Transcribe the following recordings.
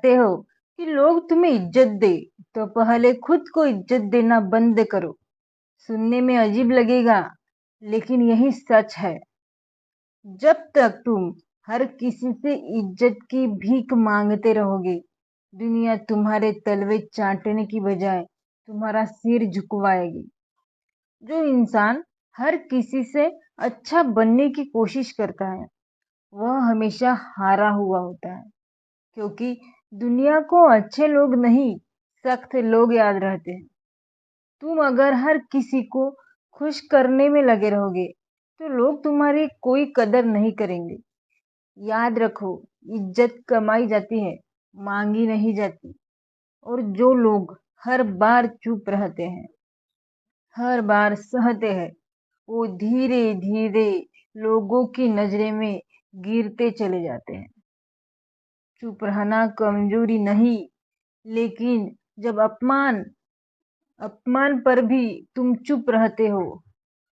हो कि लोग तुम्हें इज्जत दे, तो पहले खुद को इज्जत देना बंद करो। सुनने में अजीब लगेगा, लेकिन यही सच है। जब तक तुम हर किसी से इज्जत की भीख मांगते रहोगे, दुनिया तुम्हारे तलवे चाटने की बजाय तुम्हारा सिर झुकवाएगी। जो इंसान हर किसी से अच्छा बनने की कोशिश करता है, वह हमेशा हारा हुआ होता है, क्योंकि दुनिया को अच्छे लोग नहीं, सख्त लोग याद रहते हैं। तुम अगर हर किसी को खुश करने में लगे रहोगे, तो लोग तुम्हारी कोई कदर नहीं करेंगे। याद रखो, इज्जत कमाई जाती है, मांगी नहीं जाती। और जो लोग हर बार चुप रहते हैं, हर बार सहते हैं, वो धीरे धीरे लोगों की नजरे में गिरते चले जाते हैं। चुप रहना कमजोरी नहीं, लेकिन जब अपमान अपमान पर भी तुम चुप रहते हो,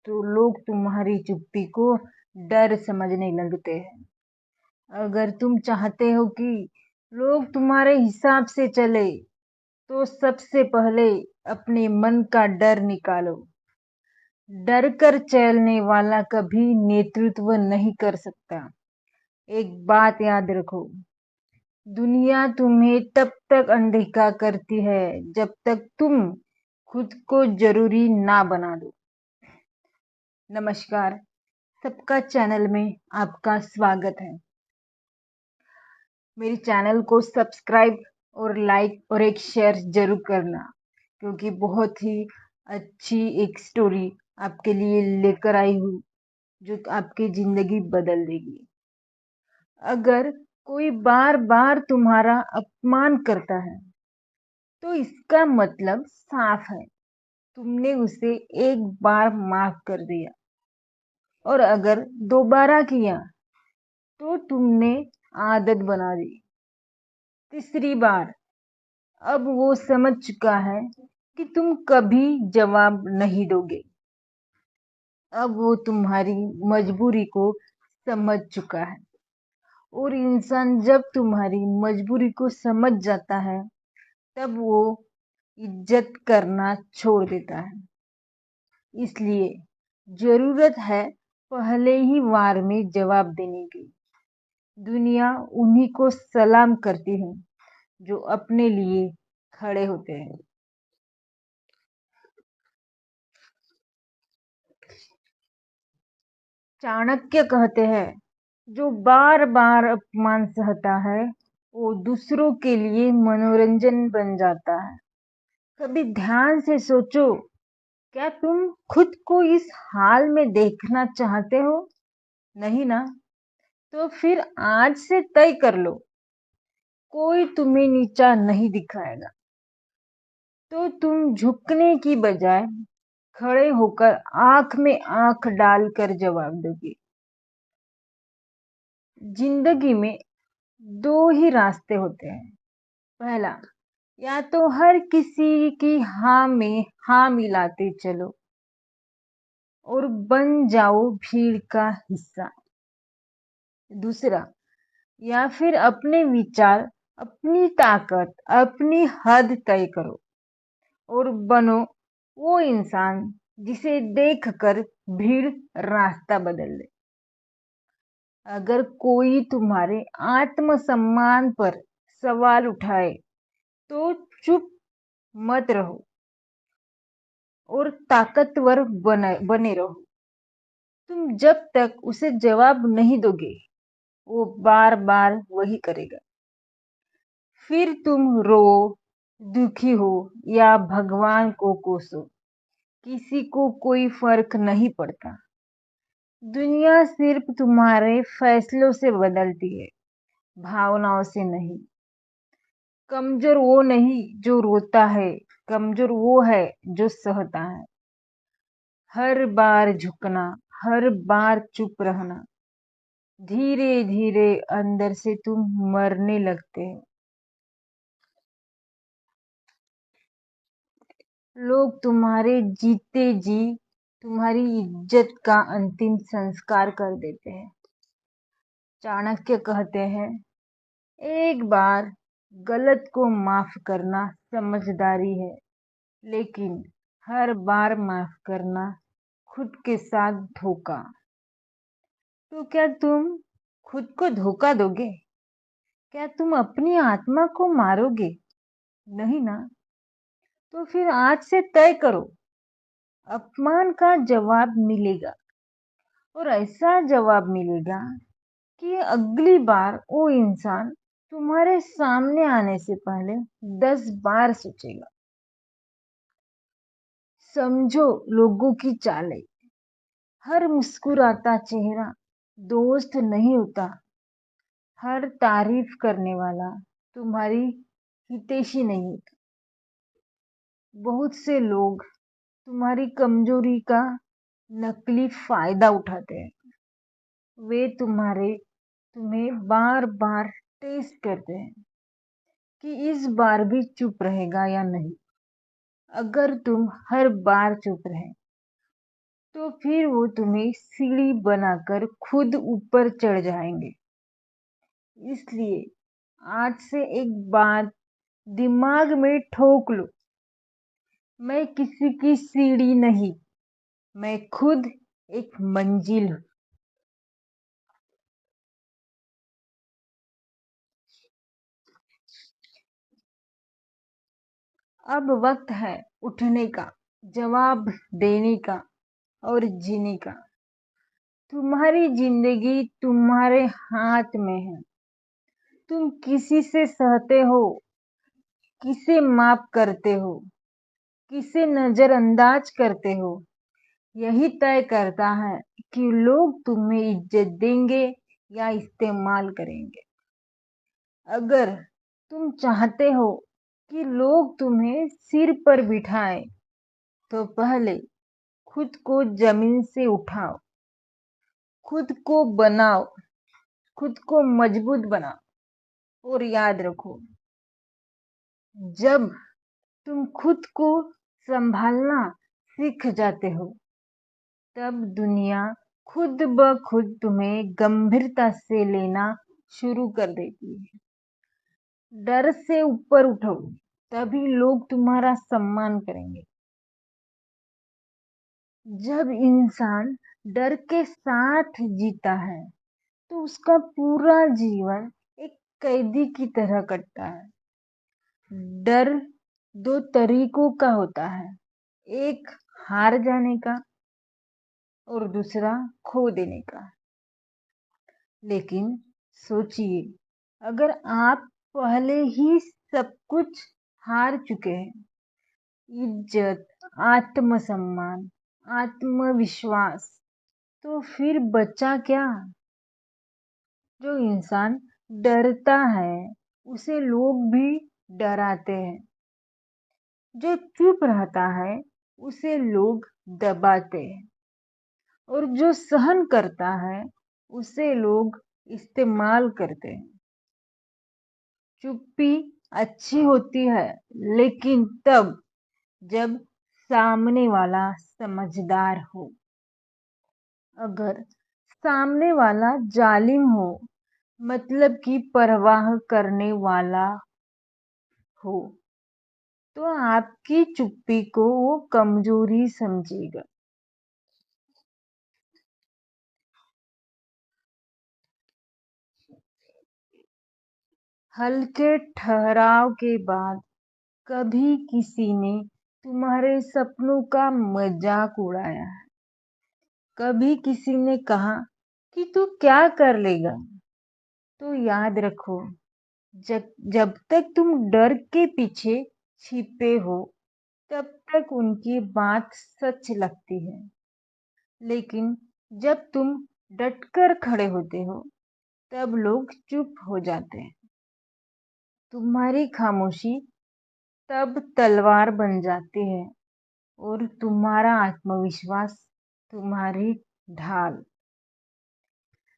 तो लोग तुम्हारी चुप्पी को डर समझने लगते हैं। अगर तुम चाहते हो कि लोग तुम्हारे हिसाब से चले, तो सबसे पहले अपने मन का डर निकालो। डर कर चलने वाला कभी नेतृत्व नहीं कर सकता। एक बात याद रखो, दुनिया तुम्हें तब तक अनदेखा करती है जब तक तुम खुद को जरूरी ना बना दो। नमस्कार, सबका चैनल में आपका स्वागत है। मेरे चैनल को सब्सक्राइब और लाइक और एक शेयर जरूर करना, क्योंकि बहुत ही अच्छी एक स्टोरी आपके लिए लेकर आई हूँ, जो आपकी जिंदगी बदल देगी। अगर कोई बार बार तुम्हारा अपमान करता है, तो इसका मतलब साफ है, तुमने उसे एक बार माफ कर दिया। और अगर दोबारा किया, तो तुमने आदत बना दी। तीसरी बार, अब वो समझ चुका है कि तुम कभी जवाब नहीं दोगे। अब वो तुम्हारी मजबूरी को समझ चुका है। और इंसान जब तुम्हारी मजबूरी को समझ जाता है, तब वो इज्जत करना छोड़ देता है। इसलिए जरूरत है पहले ही वार में जवाब देने की। दुनिया उन्हीं को सलाम करती है जो अपने लिए खड़े होते हैं। चाणक्य कहते हैं, जो बार बार अपमान सहता है, वो दूसरों के लिए मनोरंजन बन जाता है। कभी ध्यान से सोचो, क्या तुम खुद को इस हाल में देखना चाहते हो? नहीं ना? तो फिर आज से तय कर लो, कोई तुम्हें नीचा नहीं दिखाएगा। तो तुम झुकने की बजाय खड़े होकर आंख में आंख डालकर जवाब दोगे। जिंदगी में दो ही रास्ते होते हैं। पहला, या तो हर किसी की हाँ में हाँ मिलाते चलो और बन जाओ भीड़ का हिस्सा। दूसरा, या फिर अपने विचार, अपनी ताकत, अपनी हद तय करो और बनो वो इंसान जिसे देखकर भीड़ रास्ता बदल दे। अगर कोई तुम्हारे आत्मसम्मान पर सवाल उठाए, तो चुप मत रहो और ताकतवर बने रहो। तुम जब तक उसे जवाब नहीं दोगे, वो बार बार वही करेगा। फिर तुम रो, दुखी हो या भगवान को कोसो, किसी को कोई फर्क नहीं पड़ता। दुनिया सिर्फ तुम्हारे फैसलों से बदलती है, भावनाओं से नहीं। कमजोर वो नहीं जो रोता है, कमजोर वो है जो सहता है। हर बार झुकना, हर बार चुप रहना, धीरे धीरे अंदर से तुम मरने लगते हो। लोग तुम्हारे जीते जी तुम्हारी इज्जत का अंतिम संस्कार कर देते हैं। चाणक्य कहते हैं, एक बार गलत को माफ करना समझदारी है, लेकिन हर बार माफ करना खुद के साथ धोखा। तो क्या तुम खुद को धोखा दोगे? क्या तुम अपनी आत्मा को मारोगे? नहीं ना। तो फिर आज से तय करो, अपमान का जवाब मिलेगा, और ऐसा जवाब मिलेगा कि अगली बार वो इंसान तुम्हारे सामने आने से पहले 10 बार सोचेगा। समझो लोगों की चालें। हर मुस्कुराता चेहरा दोस्त नहीं होता। हर तारीफ करने वाला तुम्हारी हितैषी नहीं होता। बहुत से लोग तुम्हारी कमजोरी का नकली फायदा उठाते हैं। वे तुम्हें बार बार टेस्ट करते हैं कि इस बार भी चुप रहेगा या नहीं। अगर तुम हर बार चुप रहे तो फिर वो तुम्हें सीढ़ी बनाकर खुद ऊपर चढ़ जाएंगे। इसलिए आज से एक बात दिमाग में ठोक लो, मैं किसी की सीढ़ी नहीं, मैं खुद एक मंजिल हूँ। अब वक्त है उठने का, जवाब देने का और जीने का। तुम्हारी जिंदगी तुम्हारे हाथ में है। तुम किसी से सहते हो, किसे माफ करते हो, किसे नजरअंदाज करते हो। यही तय करता है कि लोग तुम्हें इज्जत देंगे या इस्तेमाल करेंगे। अगर तुम चाहते हो कि लोग तुम्हें सिर पर बिठाएं, तो पहले खुद को जमीन से उठाओ, खुद को बनाओ, खुद को मजबूत बनाओ। और याद रखो, जब तुम खुद को संभालना सीख जाते हो, तब दुनिया खुद ब खुद तुम्हें गंभीरता से लेना शुरू कर देती है। डर से ऊपर उठो, तभी लोग तुम्हारा सम्मान करेंगे। जब इंसान डर के साथ जीता है, तो उसका पूरा जीवन एक कैदी की तरह कटता है। डर दो तरीकों का होता है, एक हार जाने का और दूसरा खो देने का। लेकिन सोचिए, अगर आप पहले ही सब कुछ हार चुके हैं, इज्जत, आत्मसम्मान, आत्मविश्वास, तो फिर बचा क्या? जो इंसान डरता है उसे लोग भी डराते हैं। जो चुप रहता है उसे लोग दबाते हैं, और जो सहन करता है उसे लोग इस्तेमाल करते हैं। चुप्पी अच्छी होती है, लेकिन तब जब सामने वाला समझदार हो। अगर सामने वाला जालिम हो, मतलब कि परवाह करने वाला हो, तो आपकी चुप्पी को वो कमजोरी समझेगा। हल्के ठहराव के बाद कभी किसी ने तुम्हारे सपनों का मजाक उड़ाया है? कभी किसी ने कहा कि तू क्या कर लेगा? तो याद रखो, जब जब तक तुम डर के पीछे छिपे हो, तब तक उनकी बात सच लगती है। लेकिन जब तुम डटकर खड़े होते हो, तब लोग चुप हो जाते हैं। तुम्हारी खामोशी तब तलवार बन जाती है, और तुम्हारा आत्मविश्वास तुम्हारी ढाल।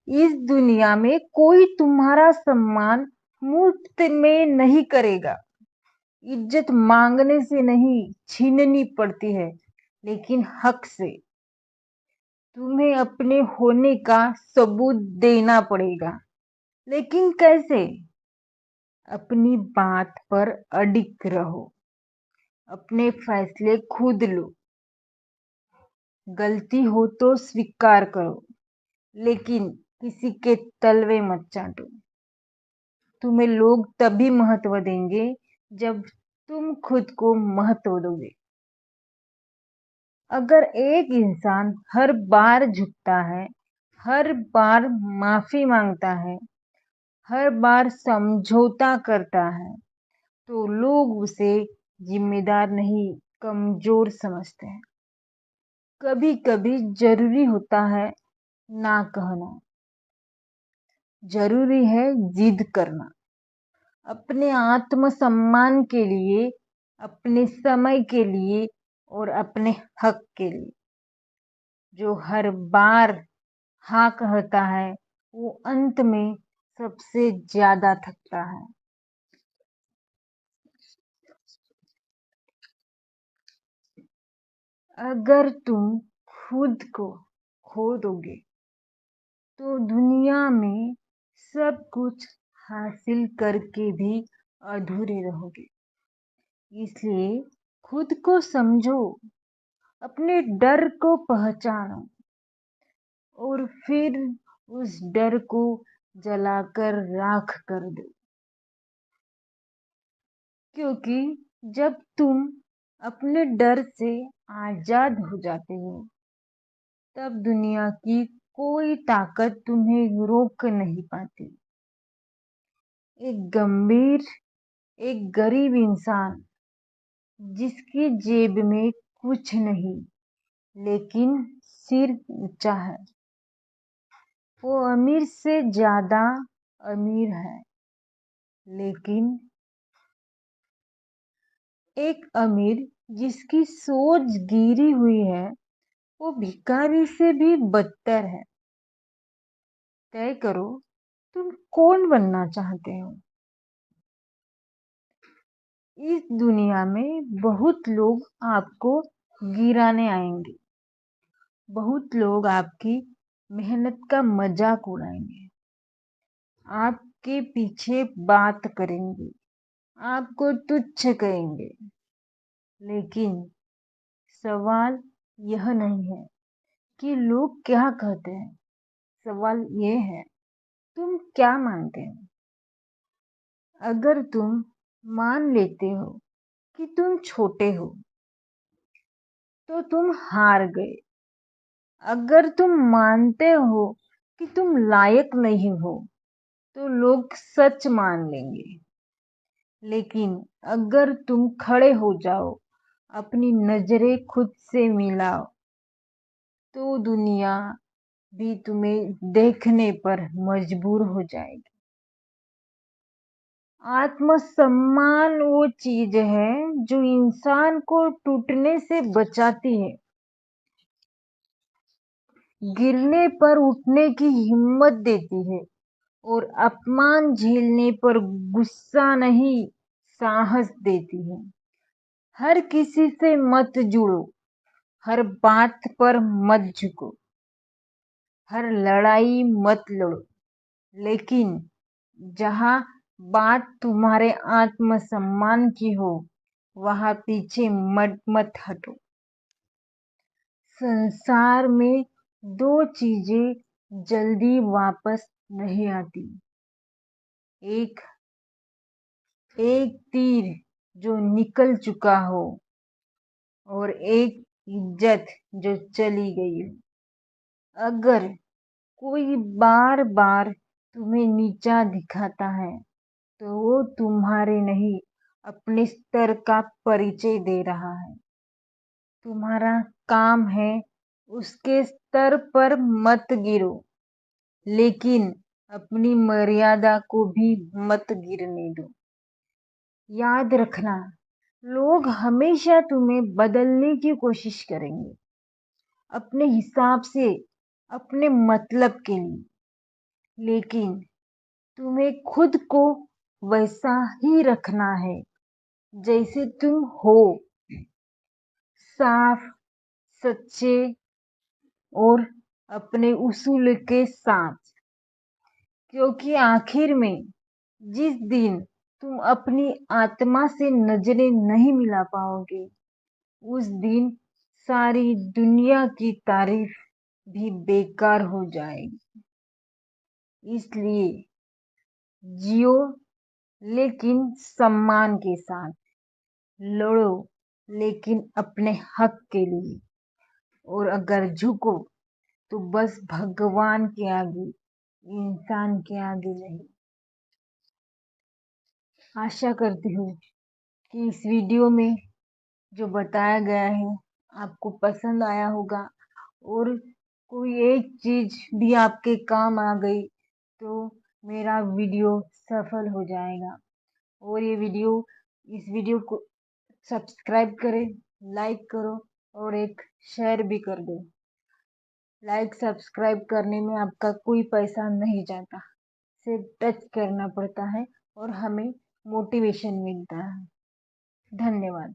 इस दुनिया में कोई तुम्हारा सम्मान मुफ्त में नहीं करेगा। इज्जत मांगने से नहीं, छीननी पड़ती है, लेकिन हक से। तुम्हें अपने होने का सबूत देना पड़ेगा। लेकिन कैसे? अपनी बात पर अडिग रहो, अपने फैसले खुद लो, गलती हो तो स्वीकार करो, लेकिन किसी के तलवे मत चाटो। तुम्हें लोग तभी महत्व देंगे जब तुम खुद को महत्व दोगे। अगर एक इंसान हर बार झुकता है, हर बार माफी मांगता है, हर बार समझौता करता है, तो लोग उसे जिम्मेदार नहीं, कमजोर समझते हैं। कभी कभी जरूरी होता है ना कहना, जरूरी है जिद करना, अपने आत्मसम्मान के लिए, अपने समय के लिए और अपने हक के लिए। जो हर बार हाँ कहता है वो अंत में सबसे ज्यादा थकता है। अगर तुम खुद को खो दोगे तो दुनिया में सब कुछ हासिल करके भी अधूरे रहोगे। इसलिए खुद को समझो, अपने डर को पहचानो और फिर उस डर को जलाकर राख कर दो। क्योंकि जब तुम अपने डर से आजाद हो जाते हो, तब दुनिया की कोई ताकत तुम्हें रोक नहीं पाती। एक गरीब इंसान जिसकी जेब में कुछ नहीं लेकिन सिर ऊंचा है, वो अमीर से ज्यादा अमीर है। लेकिन एक अमीर जिसकी सोच गिरी हुई है, वो भिखारी से भी बदतर है। तय करो, तुम कौन बनना चाहते हो। इस दुनिया में बहुत लोग आपको गिराने आएंगे, बहुत लोग आपकी मेहनत का मजाक उड़ाएंगे, आपके पीछे बात करेंगे, आपको तुच्छ कहेंगे। लेकिन सवाल यह नहीं है कि लोग क्या कहते हैं, सवाल ये है तुम क्या मानते हो। अगर तुम मान लेते हो कि तुम छोटे हो तो तुम हार गए। अगर तुम मानते हो कि तुम लायक नहीं हो तो लोग सच मान लेंगे। लेकिन अगर तुम खड़े हो जाओ, अपनी नजरें खुद से मिलाओ, तो दुनिया भी तुम्हें देखने पर मजबूर हो जाएगी। आत्मसम्मान वो चीज है जो इंसान को टूटने से बचाती है, गिरने पर उठने की हिम्मत देती है और अपमान झेलने पर गुस्सा नहीं, साहस देती है। हर किसी से मत जुड़ो, हर बात पर मत झुको, हर लड़ाई मत लड़ो, लेकिन जहां बात तुम्हारे आत्मसम्मान की हो, वहां पीछे मत हटो। संसार में दो चीजें जल्दी वापस नहीं आती। एक एक तीर जो निकल चुका हो और एक इज्जत जो चली गई हो। अगर कोई बार बार तुम्हें नीचा दिखाता है तो वो तुम्हारे नहीं, अपने स्तर का परिचय दे रहा है। तुम्हारा काम है उसके स्तर पर मत गिरो, लेकिन अपनी मर्यादा को भी मत गिरने दो। याद रखना, लोग हमेशा तुम्हें बदलने की कोशिश करेंगे, अपने हिसाब से, अपने मतलब के लिए। लेकिन तुम्हें खुद को वैसा ही रखना है जैसे तुम हो, साफ, सच्चे और अपने उसूल के साथ। क्योंकि आखिर में जिस दिन तुम अपनी आत्मा से नजरें नहीं मिला पाओगे। उस दिन सारी दुनिया की तारीफ भी बेकार हो जाएगी। इसलिए जियो, लेकिन सम्मान के साथ। लड़ो, लेकिन अपने हक के लिए। और अगर झुको तो बस भगवान के आगे, इंसान के आगे नहीं। आशा करती हूँ कि इस वीडियो में जो बताया गया है आपको पसंद आया होगा, और कोई एक चीज भी आपके काम आ गई तो मेरा वीडियो सफल हो जाएगा। और इस वीडियो को सब्सक्राइब करें, लाइक करो और एक शेयर भी कर दो। लाइक सब्सक्राइब करने में आपका कोई पैसा नहीं जाता, सिर्फ टच करना पड़ता है और हमें मोटिवेशन मिलता है। धन्यवाद।